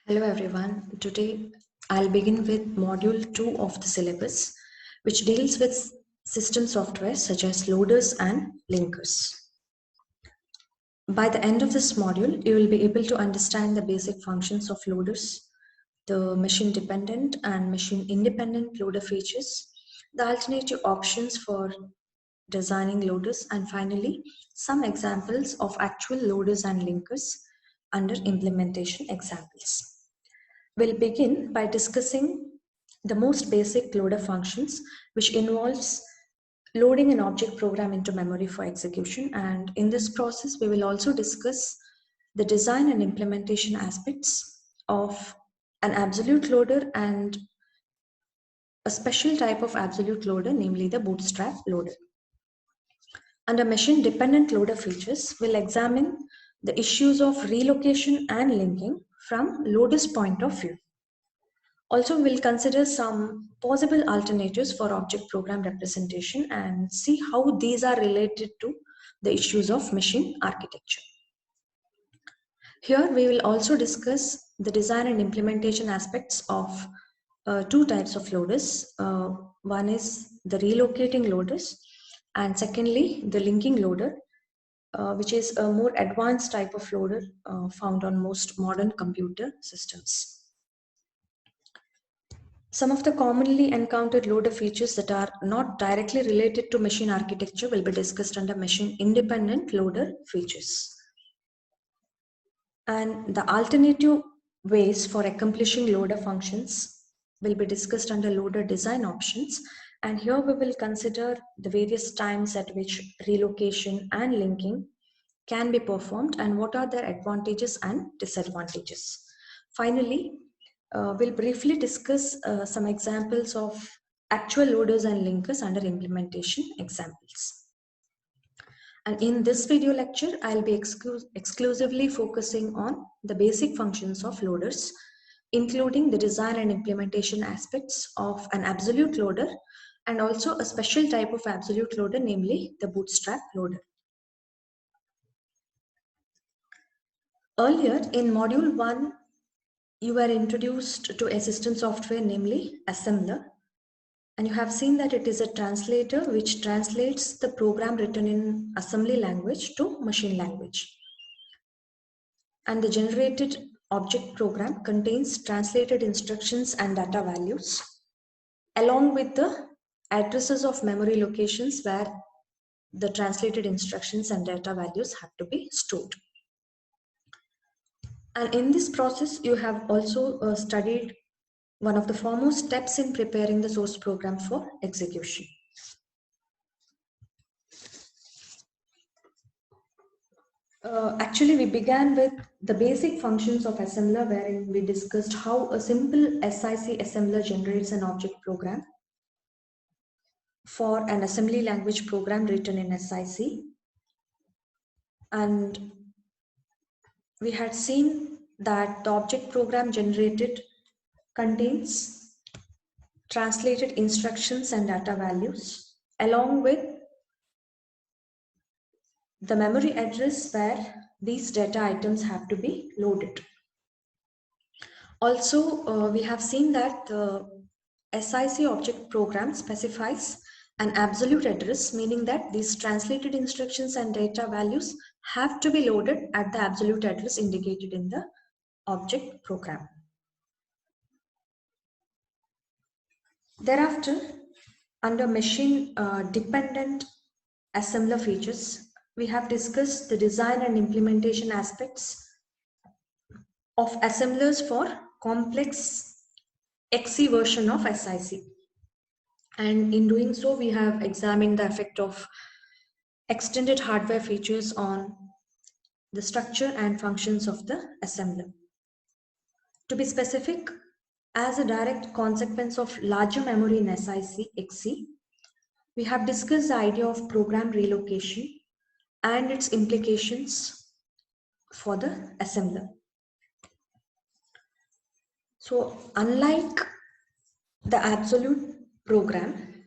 Hello everyone. Today I'll begin with module 2 of the syllabus, which deals with system software such as loaders and linkers. By the end of this module, you will be able to understand the basic functions of loaders, the machine dependent and machine independent loader features, the alternative options for designing loaders, and finally some examples of actual loaders and linkers under implementation examples. We'll begin by discussing the most basic loader functions, which involves loading an object program into memory for execution. And in this process, we will also discuss the design and implementation aspects of an absolute loader and a special type of absolute loader, namely the bootstrap loader. Under machine-dependent loader features, we'll examine the issues of relocation and linking from loader's point of view. Also, we'll consider some possible alternatives for object program representation and see how these are related to the issues of machine architecture. Here, we will also discuss the design and implementation aspects of two types of loaders. One is the relocating loaders, and secondly, the linking loader, which is a more advanced type of loader found on most modern computer systems. Some of the commonly encountered loader features that are not directly related to machine architecture will be discussed under machine independent loader features. And the alternative ways for accomplishing loader functions will be discussed under loader design options. And here we will consider the various times at which relocation and linking can be performed and what are their advantages and disadvantages. Finally, we'll briefly discuss some examples of actual loaders and linkers under implementation examples. And in this video lecture, I'll be exclusively focusing on the basic functions of loaders, including the design and implementation aspects of an absolute loader and also a special type of absolute loader, namely the bootstrap loader. Earlier in module 1, you were introduced to a system software, namely assembler, and you have seen that it is a translator which translates the program written in assembly language to machine language. And the generated object program contains translated instructions and data values, along with the addresses of memory locations where the translated instructions and data values have to be stored. And in this process, you have also studied one of the foremost steps in preparing the source program for execution. Actually, we began with the basic functions of assembler, wherein we discussed how a simple SIC assembler generates an object program for an assembly language program written in SIC. And we had seen that the object program generated contains translated instructions and data values, along with the memory address where these data items have to be loaded. Also, we have seen that the SIC object program specifies an absolute address, meaning that these translated instructions and data values have to be loaded at the absolute address indicated in the object program. Thereafter, under machine dependent assembler features, we have discussed the design and implementation aspects of assemblers for complex XC version of SIC. And in doing so, we have examined the effect of extended hardware features on the structure and functions of the assembler. To be specific, as a direct consequence of larger memory in SIC XC, we have discussed the idea of program relocation and its implications for the assembler. So, unlike the absolute program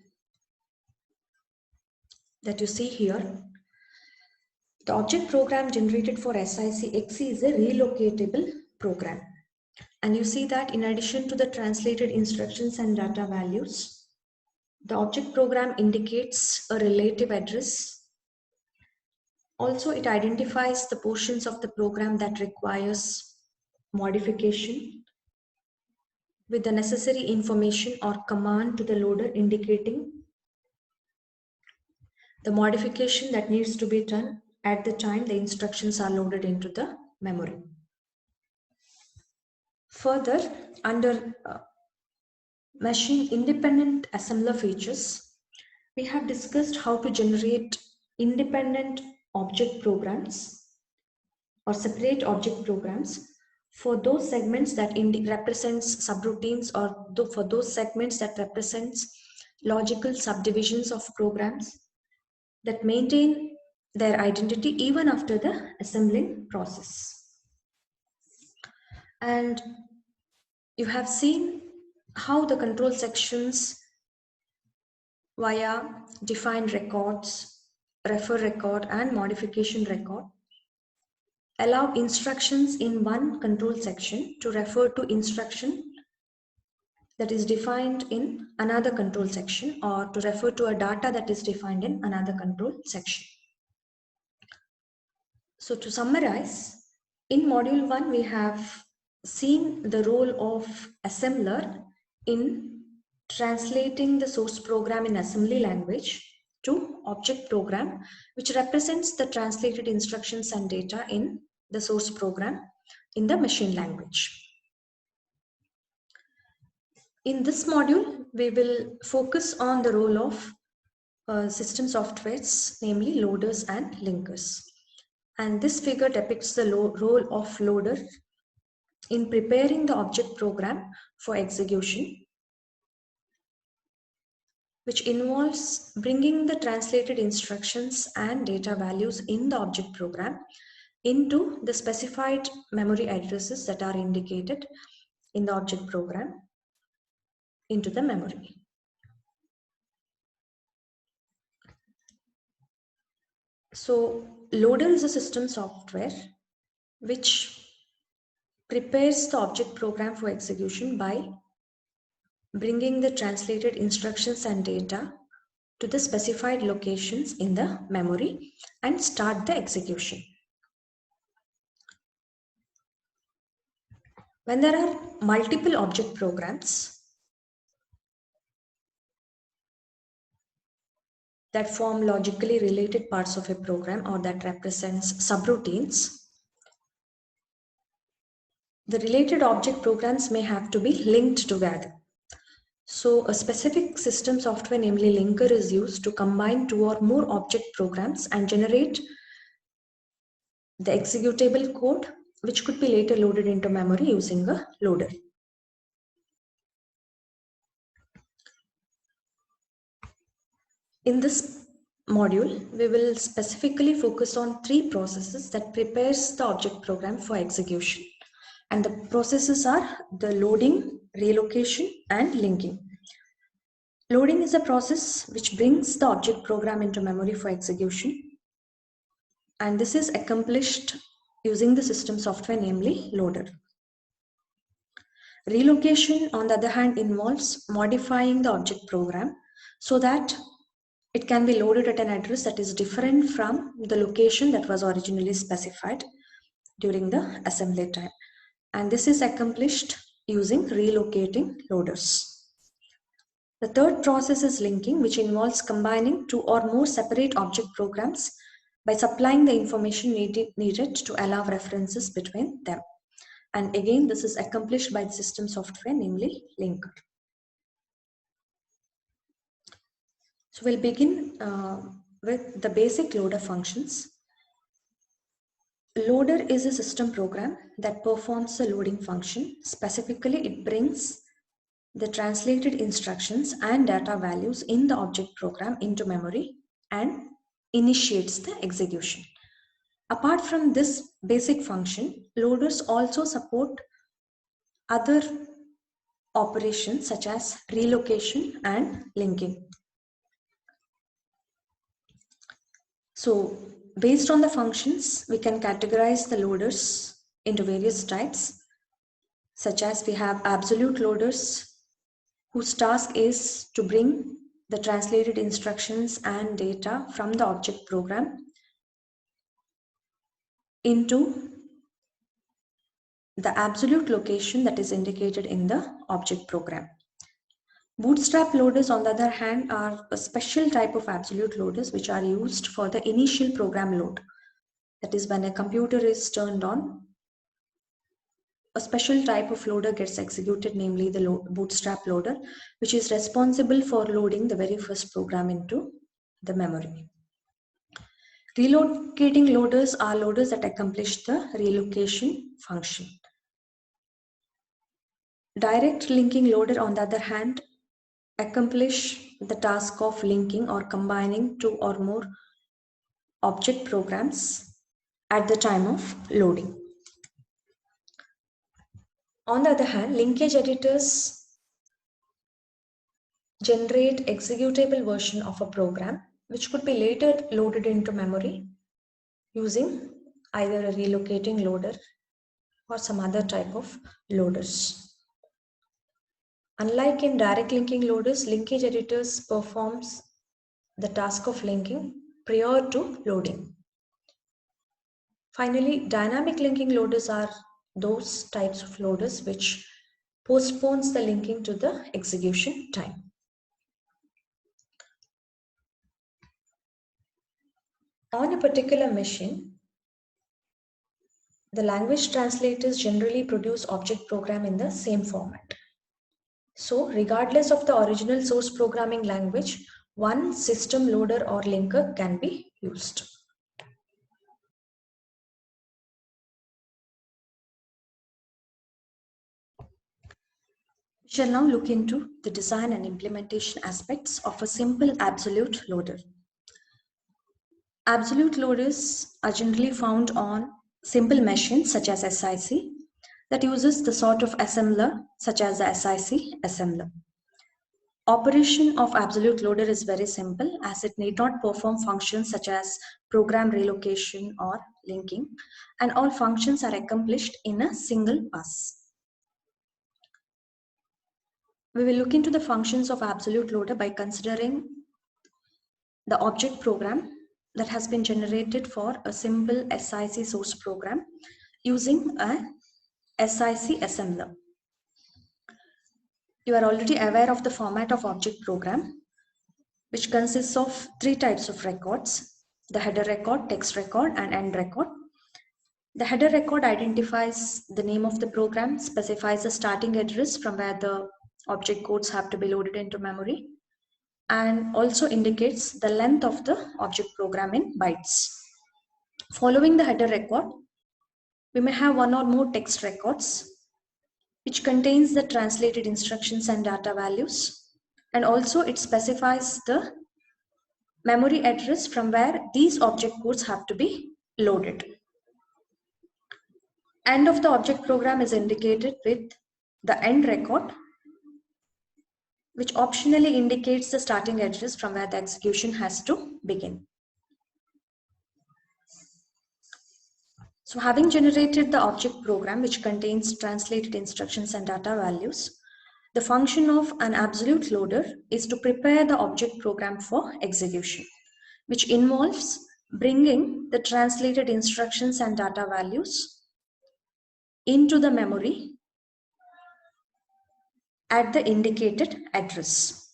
that you see here, the object program generated for SIC XC is a relocatable program. And you see that in addition to the translated instructions and data values, the object program indicates a relative address. Also, it identifies the portions of the program that requires modification with the necessary information or command to the loader indicating the modification that needs to be done at the time the instructions are loaded into the memory. Further, under machine independent assembler features, we have discussed how to generate independent object programs or separate object programs for those segments that represents subroutines, or for those segments that represents logical subdivisions of programs that maintain their identity even after the assembling process. And you have seen how the control sections via define records, refer record, and modification record allow instructions in one control section to refer to instruction that is defined in another control section, or to refer to a data that is defined in another control section. So to summarize, in module 1 we have seen the role of assembler in translating the source program in assembly language to object program, which represents the translated instructions and data in the source program in the machine language. In this module, we will focus on the role of system softwares, namely loaders and linkers. And this figure depicts the role of loader in preparing the object program for execution, which involves bringing the translated instructions and data values in the object program into the specified memory addresses that are indicated in the object program into the memory. So loader is a system software which prepares the object program for execution by bringing the translated instructions and data to the specified locations in the memory and start the execution. When there are multiple object programs that form logically related parts of a program or that represents subroutines, the related object programs may have to be linked together. So a specific system software, namely linker, is used to combine two or more object programs and generate the executable code, which could be later loaded into memory using a loader. In this module, we will specifically focus on three processes that prepares the object program for execution. And the processes are the loading, relocation, and linking. Loading is a process which brings the object program into memory for execution. And this is accomplished using the system software, namely loader. Relocation, on the other hand, involves modifying the object program so that it can be loaded at an address that is different from the location that was originally specified during the assembly time. And this is accomplished using relocating loaders. The third process is linking, which involves combining two or more separate object programs by supplying the information needed to allow references between them. And again, this is accomplished by the system software, namely linker. So we'll begin with the basic loader functions. Loader is a system program that performs the loading function. Specifically, it brings the translated instructions and data values in the object program into memory and initiates the execution. Apart from this basic function, loaders also support other operations such as relocation and linking. So based on the functions, we can categorize the loaders into various types. such as we have absolute loaders whose task is to bring the translated instructions and data from the object program into the absolute location that is indicated in the object program. Bootstrap loaders, on the other hand, are a special type of absolute loaders which are used for the initial program load. That is, when a computer is turned on, a special type of loader gets executed, namely the bootstrap loader, which is responsible for loading the very first program into the memory. Relocating loaders are loaders that accomplish the relocation function. Direct linking loader, on the other hand, accomplish the task of linking or combining two or more object programs at the time of loading. On the other hand, linkage editors generate executable version of a program which could be later loaded into memory using either a relocating loader or some other type of loaders. Unlike in direct linking loaders, linkage editors performs the task of linking prior to loading. Finally, dynamic linking loaders are those types of loaders which postpones the linking to the execution time. On a particular machine, the language translators generally produce object program in the same format. So, regardless of the original source programming language, one system loader or linker can be used. We shall now look into the design and implementation aspects of a simple absolute loader. Absolute loaders are generally found on simple machines such as SIC that uses the sort of assembler such as the SIC assembler. Operation of absolute loader is very simple as it need not perform functions such as program relocation or linking, and all functions are accomplished in a single pass. We will look into the functions of absolute loader by considering the object program that has been generated for a simple SIC source program using a SIC assembler. You are already aware of the format of object program, which consists of three types of records: the header record, text record, and end record. The header record identifies the name of the program, specifies the starting address from where the object codes have to be loaded into memory, and also indicates the length of the object program in bytes. Following the header record, we may have one or more text records which contains the translated instructions and data values, and also it specifies the memory address from where these object codes have to be loaded. End of the object program is indicated with the end record, which optionally indicates the starting address from where the execution has to begin. So having generated the object program which contains translated instructions and data values, the function of an absolute loader is to prepare the object program for execution, which involves bringing the translated instructions and data values into the memory at the indicated address.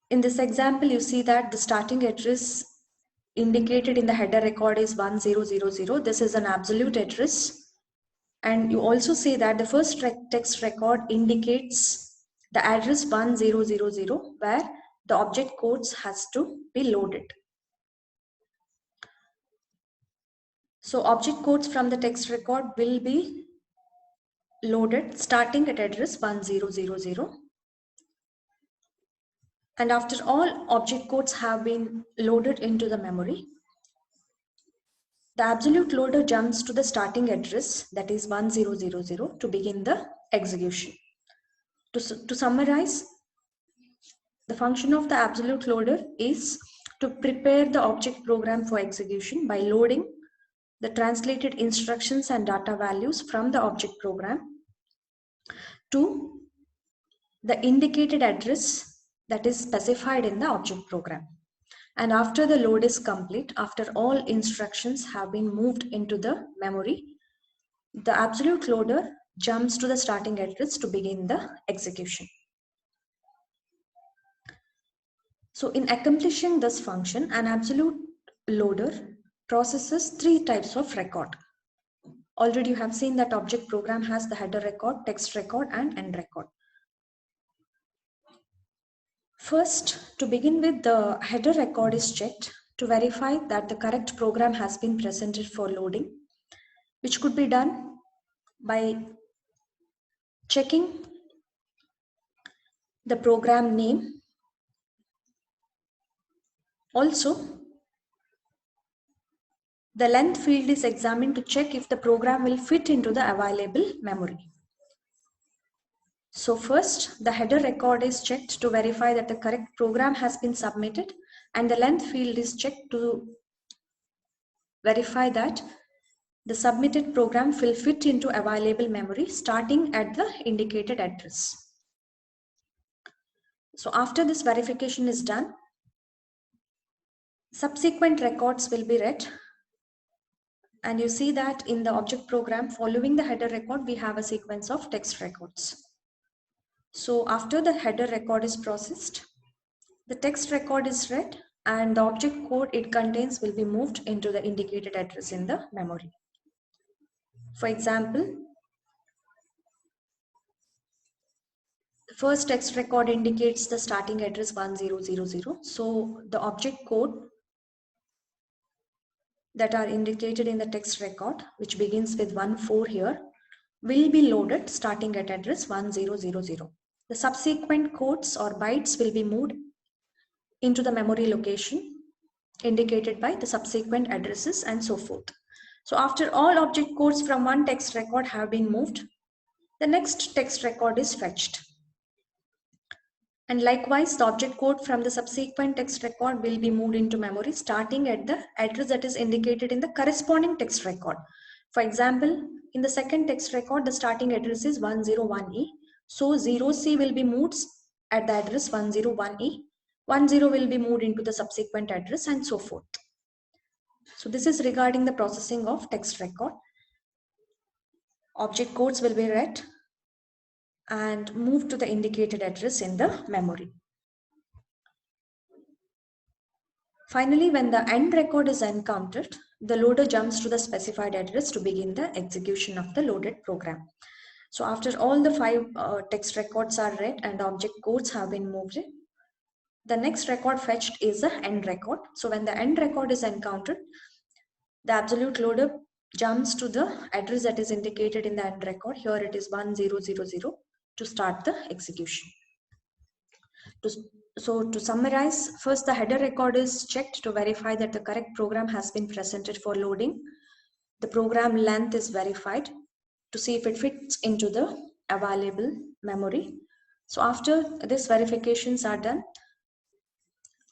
In this example, you see that the starting address indicated in the header record is 1000. This is an absolute address. And you also see that the first text record indicates the address 1000 where the object codes has to be loaded. So object codes from the text record will be loaded starting at address 1000. And after all object codes have been loaded into the memory, the absolute loader jumps to the starting address, that is 1000, to begin the execution. To summarize, the function of the absolute loader is to prepare the object program for execution by loading the translated instructions and data values from the object program to the indicated address that is specified in the object program. And after the load is complete, after all instructions have been moved into the memory, the absolute loader jumps to the starting address to begin the execution. So in accomplishing this function, an absolute loader processes three types of record. Already you have seen that object program has the header record, text record, and end record. First, to begin with, the header record is checked to verify that the correct program has been presented for loading, which could be done by checking the program name. Also, the length field is examined to check if the program will fit into the available memory. So first, the header record is checked to verify that the correct program has been submitted, and the length field is checked to verify that the submitted program will fit into available memory starting at the indicated address. So after this verification is done, subsequent records will be read. And you see that in the object program following the header record, we have a sequence of text records. So after the header record is processed, the text record is read and the object code it contains will be moved into the indicated address in the memory. For example, the first text record indicates the starting address 1000. So the object code that are indicated in the text record, which begins with 14 here, will be loaded starting at address 1000. The subsequent codes or bytes will be moved into the memory location indicated by the subsequent addresses and so forth. So after all object codes from one text record have been moved, the next text record is fetched. And likewise, the object code from the subsequent text record will be moved into memory starting at the address that is indicated in the corresponding text record. For example, in the second text record, the starting address is 101E. So 0C will be moved at the address 101E. 10 will be moved into the subsequent address and so forth. So this is regarding the processing of text record. Object codes will be read and moved to the indicated address in the memory. Finally, when the end record is encountered, the loader jumps to the specified address to begin the execution of the loaded program. So after all the 5 text records are read and object codes have been moved, the next record fetched is the end record. So when the end record is encountered, the absolute loader jumps to the address that is indicated in the end record. Here it is 1000 to start the execution. So to summarize, first the header record is checked to verify that the correct program has been presented for loading. The program length is verified to see if it fits into the available memory. So after this verifications are done,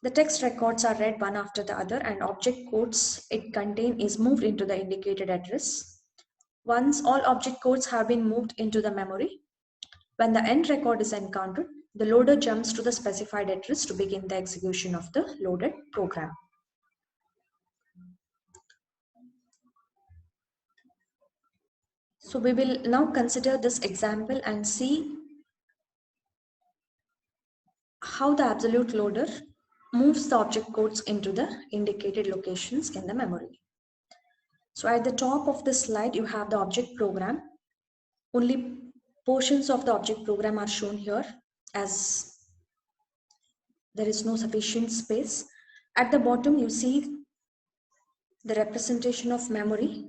the text records are read one after the other and object codes it contain is moved into the indicated address. Once all object codes have been moved into the memory, when the end record is encountered, the loader jumps to the specified address to begin the execution of the loaded program. So we will now consider this example and see how the absolute loader moves the object codes into the indicated locations in the memory. So at the top of this slide, you have the object program. Only portions of the object program are shown here as there is no sufficient space. At the bottom, you see the representation of memory.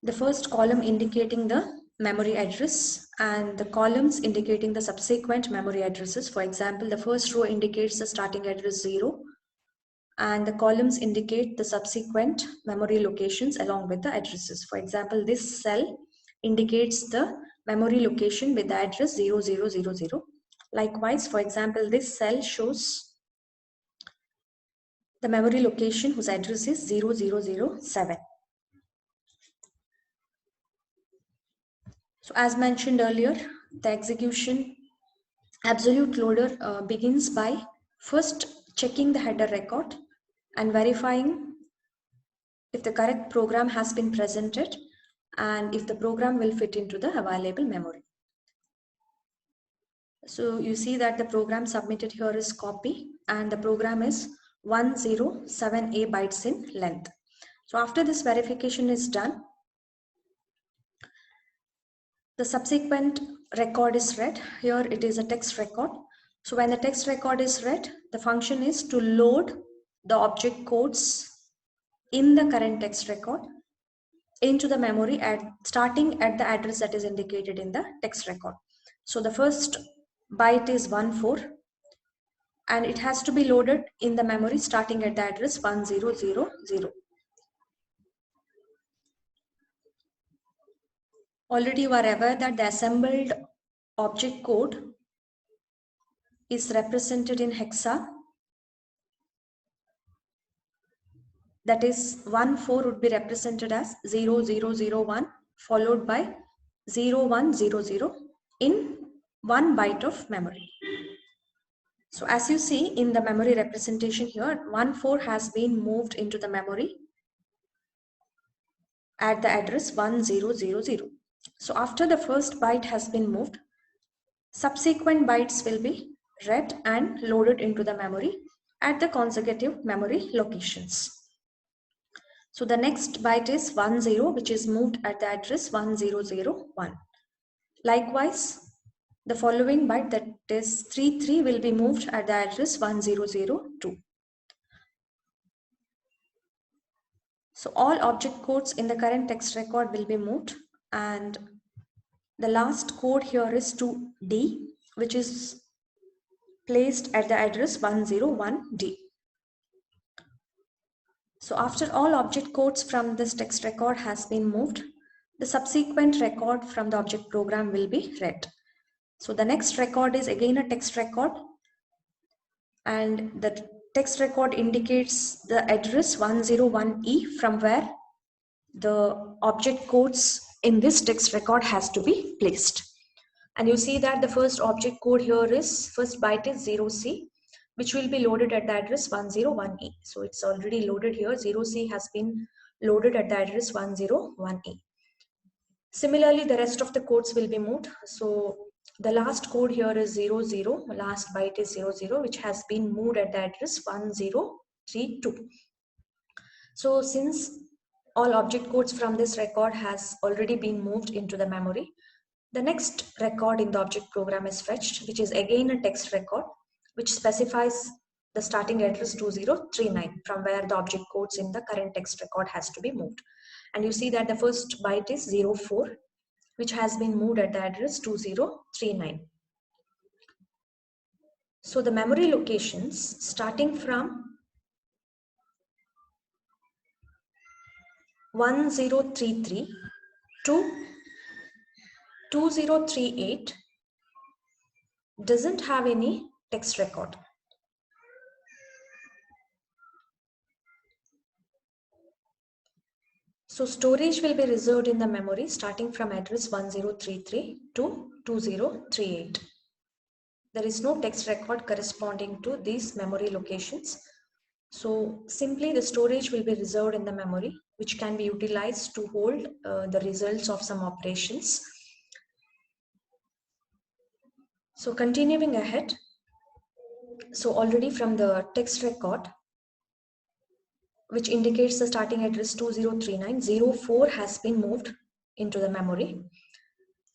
The first column indicating the memory address and the columns indicating the subsequent memory addresses. For example, the first row indicates the starting address 0 and the columns indicate the subsequent memory locations along with the addresses. For example, this cell indicates the memory location with the address 0000. Likewise, for example, this cell shows the memory location whose address is 0007. So as mentioned earlier, the execution absolute loader begins by first checking the header record and verifying if the correct program has been presented and if the program will fit into the available memory. So you see that the program submitted here is copy and the program is 107A bytes in length. So after this verification is done, the subsequent record is read. Here it is a text record. So when the text record is read, the function is to load the object codes in the current text record into the memory starting at the address that is indicated in the text record. So the first byte is 14 and it has to be loaded in the memory starting at the address 1000. Already you are aware that the assembled object code is represented in hexa. That is 14 would be represented as 0001 followed by 0100 in 1 byte of memory. So as you see in the memory representation here, 14 has been moved into the memory at the address 1000. So after the first byte has been moved, subsequent bytes will be read and loaded into the memory at the consecutive memory locations. So the next byte is 10, which is moved at the address 1001. Likewise, the following byte, that is 33, will be moved at the address 1002. So all object codes in the current text record will be moved, and the last code here is 2D, which is placed at the address 101D. So after all object codes from this text record has been moved, the subsequent record from the object program will be read. So the next record is again a text record, and the text record indicates the address 101E from where the object codes in this text record has to be placed. And you see that the first object code here is, first byte is 0C, which will be loaded at the address 101E. So it's already loaded here. 0C has been loaded at the address 101E. Similarly, the rest of the codes will be moved. So the last code here is 00, last byte is 00, which has been moved at the address 1032. So since all object codes from this record has already been moved into the memory, the next record in the object program is fetched, which is again a text record, which specifies the starting address 2039 from where the object codes in the current text record has to be moved. And you see that the first byte is 04, which has been moved at the address 2039. So the memory locations starting from 1033 to 2038 doesn't have any text record. So storage will be reserved in the memory starting from address 1033 to 2038. There is no text record corresponding to these memory locations. So simply the storage will be reserved in the memory, which can be utilized to hold the results of some operations. So continuing ahead, so already from the text record, which indicates the starting address 2039, 04 has been moved into the memory.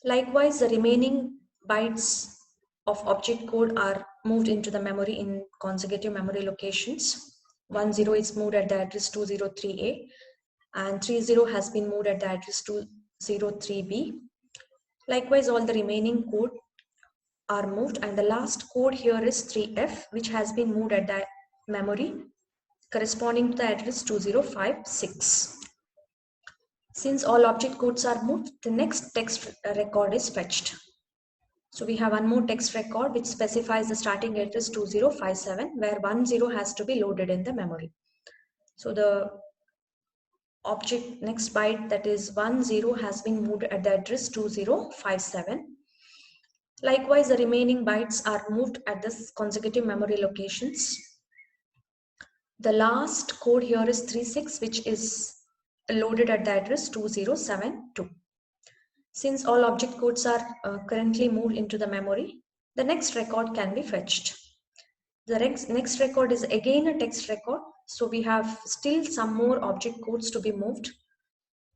Likewise, the remaining bytes of object code are moved into the memory in consecutive memory locations. 10 is moved at the address 203A and 30 has been moved at the address 203B. Likewise, all the remaining code are moved, and the last code here is 3F, which has been moved at the memory corresponding to the address 2056. Since all object codes are moved, the next text record is fetched. So we have one more text record which specifies the starting address 2057, where 10 has to be loaded in the memory. So the next byte, that is 10, has been moved at the address 2057. Likewise, the remaining bytes are moved at the consecutive memory locations. The last code here is 36, which is loaded at the address 2072. Since all object codes are currently moved into the memory, the next record can be fetched. The next record is again a text record, so we have still some more object codes to be moved.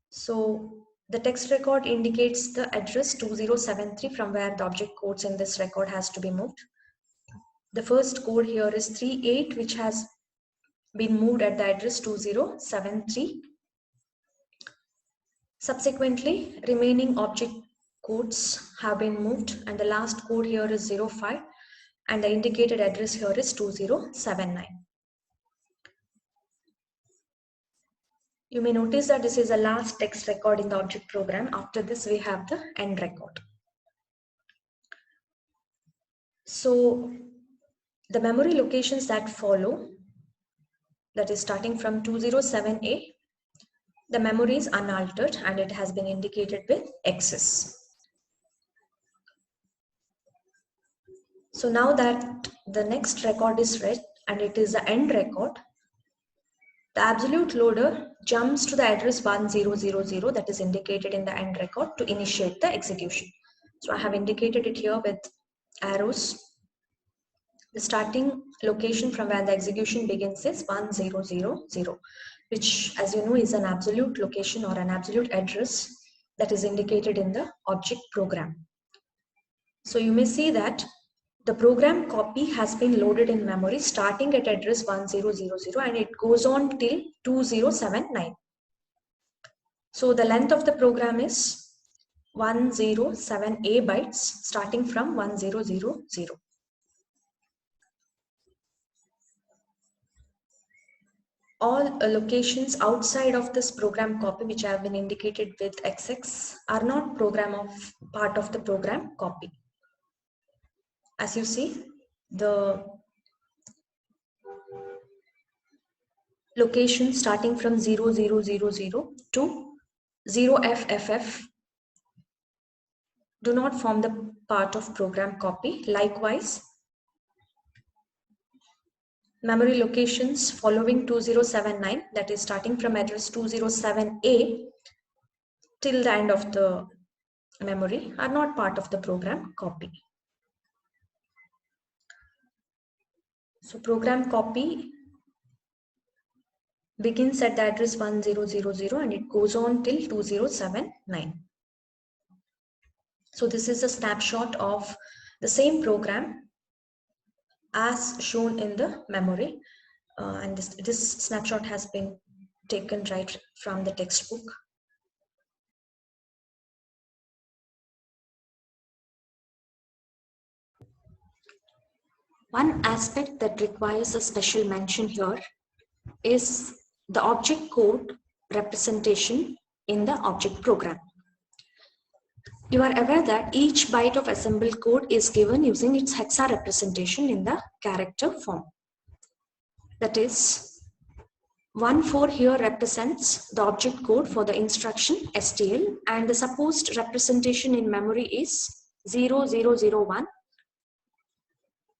So the text record indicates the address 2073 from where the object codes in this record has to be moved. The first code here is 38, which has been moved at the address 2073. Subsequently, remaining object codes have been moved, and the last code here is 05, and the indicated address here is 2079. You may notice that this is the last text record in the object program. After this, we have the end record. So the memory locations that follow, that is starting from 207A, the memory is unaltered and it has been indicated with X's. So now that the next record is read and it is the end record, the absolute loader jumps to the address 1000 that is indicated in the end record to initiate the execution. So I have indicated it here with arrows. The starting location from where the execution begins is 1000, which, as you know, is an absolute location or an absolute address that is indicated in the object program. So you may see that the program copy has been loaded in memory starting at address 1000 and it goes on till 2079. So the length of the program is 107A bytes starting from 1000. All locations outside of this program copy, which have been indicated with XX, are not part of the program copy. As you see, the locations starting from 0000 to 0FFF do not form the part of program copy. Likewise, memory locations following 2079, that is starting from address 207A till the end of the memory, are not part of the program copy. So program copy begins at the address 1000 and it goes on till 2079. So this is a snapshot of the same program as shown in the memory, and this snapshot has been taken right from the textbook. One aspect that requires a special mention here is the object code representation in the object program. You are aware that each byte of assembled code is given using its hexa representation in the character form. That is, 14 here represents the object code for the instruction STL, and the supposed representation in memory is 0001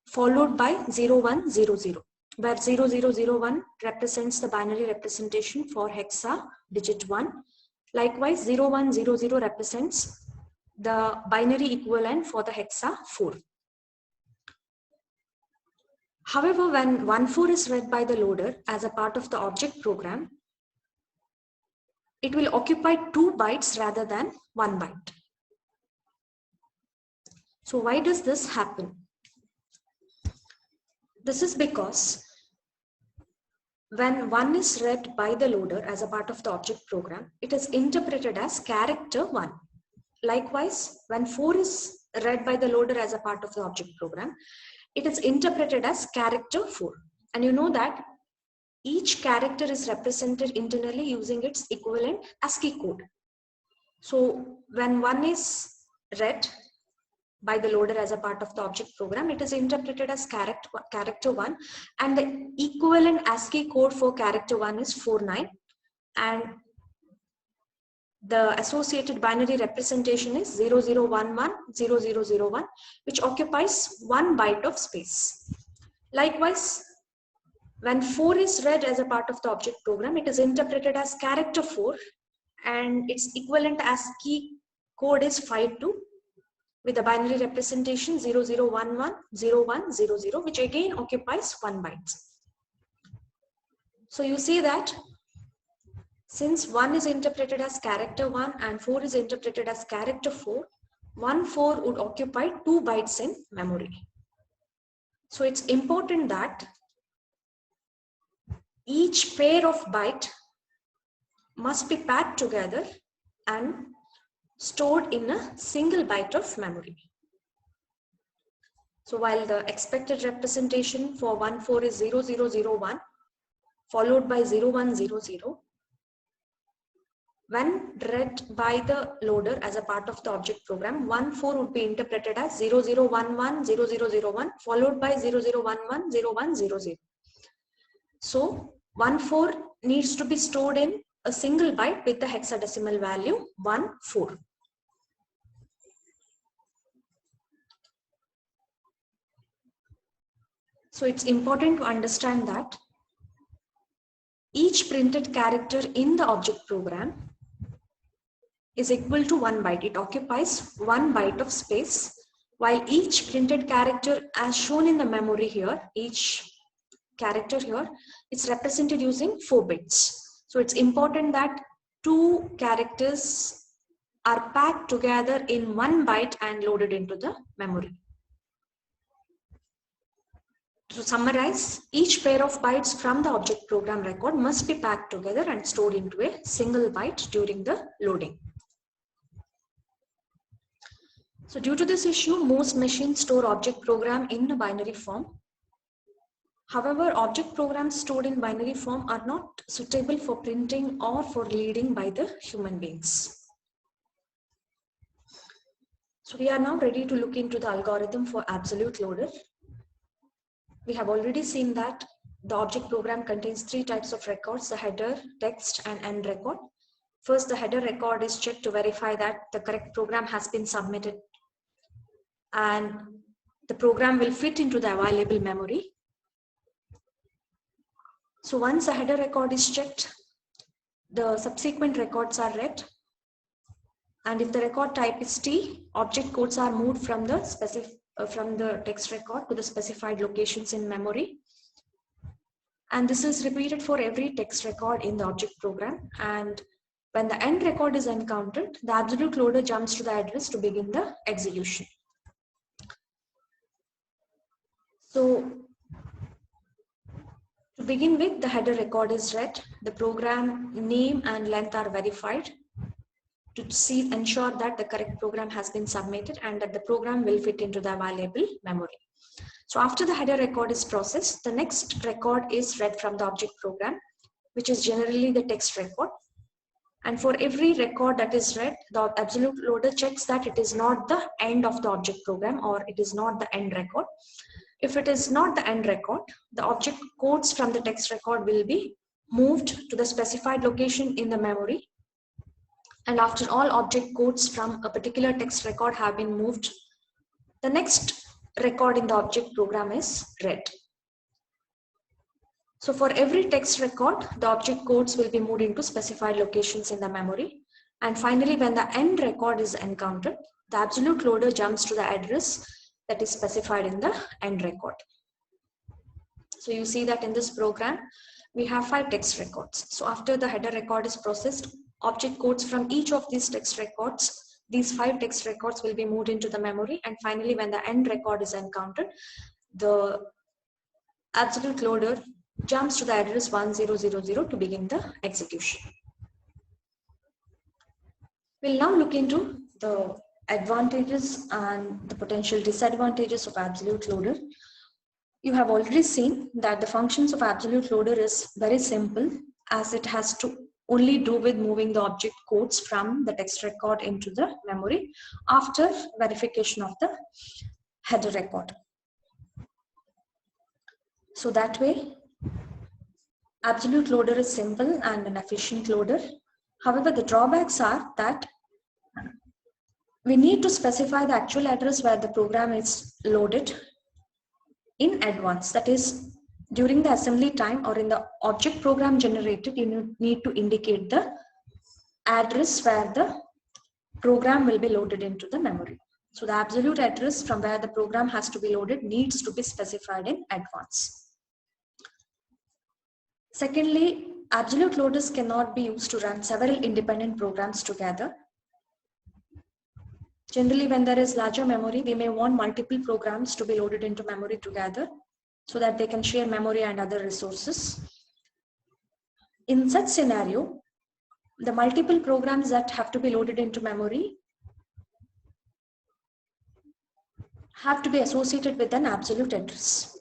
followed by 0100, where 0001 represents the binary representation for hexa digit 1. Likewise, 0100 represents the binary equivalent for the hexa 4. However, when 14 is read by the loader as a part of the object program, it will occupy 2 bytes rather than 1 byte. So why does this happen? This is because when 1 is read by the loader as a part of the object program, it is interpreted as character 1. Likewise, when 4 is read by the loader as a part of the object program, it is interpreted as character 4. And you know that each character is represented internally using its equivalent ASCII code. So when 1 is read by the loader as a part of the object program, it is interpreted as character 1, and the equivalent ASCII code for character 1 is 49, and the associated binary representation is 00110001, which occupies 1 byte of space. Likewise, when 4 is read as a part of the object program, it is interpreted as character 4, and its equivalent ASCII code is 52 with a binary representation 00110100, which again occupies 1 byte. So you see that since 1 is interpreted as character 1 and 4 is interpreted as character 4, 4 would occupy 2 bytes in memory. So it's important that each pair of byte must be packed together and stored in a single byte of memory. So while the expected representation for 4 is 0001 followed by 0100, when read by the loader as a part of the object program, 4 would be interpreted as 00110001 followed by 00110100. So 4 needs to be stored in a single byte with the hexadecimal value 14. So it's important to understand that each printed character in the object program is equal to 1 byte. It occupies 1 byte of space, while each printed character as shown in the memory here, each character here, it's represented using 4 bits. So it's important that 2 characters are packed together in 1 byte and loaded into the memory. To summarize, each pair of bytes from the object program record must be packed together and stored into a single byte during the loading. So due to this issue, most machines store object program in a binary form. However, object programs stored in binary form are not suitable for printing or for reading by the human beings. So we are now ready to look into the algorithm for absolute loader. We have already seen that the object program contains 3 types of records: the header, text, and end record. First, the header record is checked to verify that the correct program has been submitted and the program will fit into the available memory. So once a header record is checked, the subsequent records are read, and if the record type is T, object codes are moved from the text record to the specified locations in memory. And this is repeated for every text record in the object program. And when the end record is encountered, the absolute loader jumps to the address to begin the execution. So to begin with, the header record is read, the program name and length are verified to ensure that the correct program has been submitted and that the program will fit into the available memory. So after the header record is processed, the next record is read from the object program, which is generally the text record. And for every record that is read, the absolute loader checks that it is not the end of the object program or it is not the end record. If it is not the end record, the object codes from the text record will be moved to the specified location in the memory. And after all object codes from a particular text record have been moved, the next record in the object program is read. So for every text record, the object codes will be moved into specified locations in the memory. And finally, when the end record is encountered, the absolute loader jumps to the address that is specified in the end record. So you see that in this program, we have 5 text records. So after the header record is processed, object codes from each of these text records, these 5 text records will be moved into the memory. And finally, when the end record is encountered, the absolute loader jumps to the address 1000 to begin the execution. We'll now look into the advantages and the potential disadvantages of absolute loader. You have already seen that the functions of absolute loader is very simple, as it has to only do with moving the object codes from the text record into the memory after verification of the header record. So that way, absolute loader is simple and an efficient loader. However, the drawbacks are that we need to specify the actual address where the program is loaded in advance. That is, during the assembly time or in the object program generated, you need to indicate the address where the program will be loaded into the memory. So the absolute address from where the program has to be loaded needs to be specified in advance. Secondly, absolute loaders cannot be used to run several independent programs together. Generally, when there is larger memory, we may want multiple programs to be loaded into memory together so that they can share memory and other resources. In such scenario, the multiple programs that have to be loaded into memory have to be associated with an absolute address,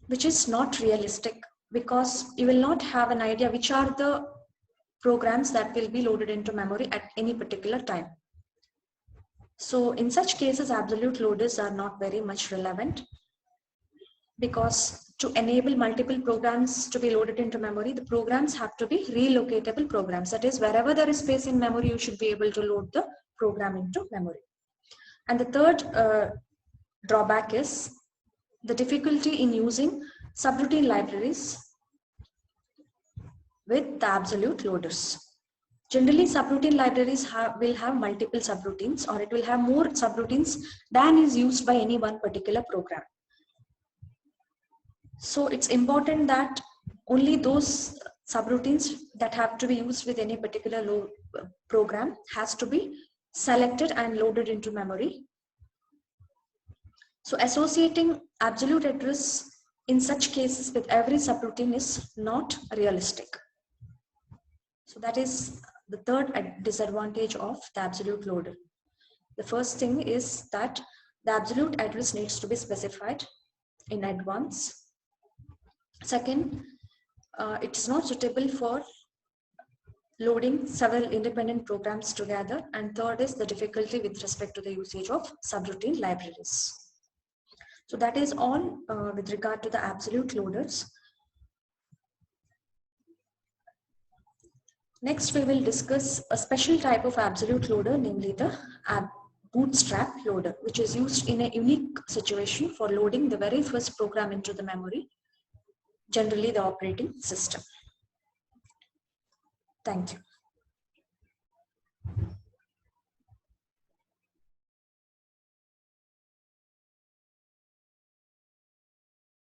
which is not realistic because you will not have an idea which are the programs that will be loaded into memory at any particular time. So in such cases, absolute loaders are not very much relevant, because to enable multiple programs to be loaded into memory, the programs have to be relocatable programs. That is, wherever there is space in memory, you should be able to load the program into memory. And the third drawback is the difficulty in using subroutine libraries with the absolute loaders. Generally, subroutine libraries will have multiple subroutines, or it will have more subroutines than is used by any one particular program. So it's important that only those subroutines that have to be used with any particular program has to be selected and loaded into memory. So associating absolute address in such cases with every subroutine is not realistic. So that is the third disadvantage of the absolute loader. The first thing is that the absolute address needs to be specified in advance. Second, it is not suitable for loading several independent programs together. And third is the difficulty with respect to the usage of subroutine libraries. So that is all with regard to the absolute loaders. Next, we will discuss a special type of absolute loader, namely the bootstrap loader, which is used in a unique situation for loading the very first program into the memory, generally the operating system. Thank you.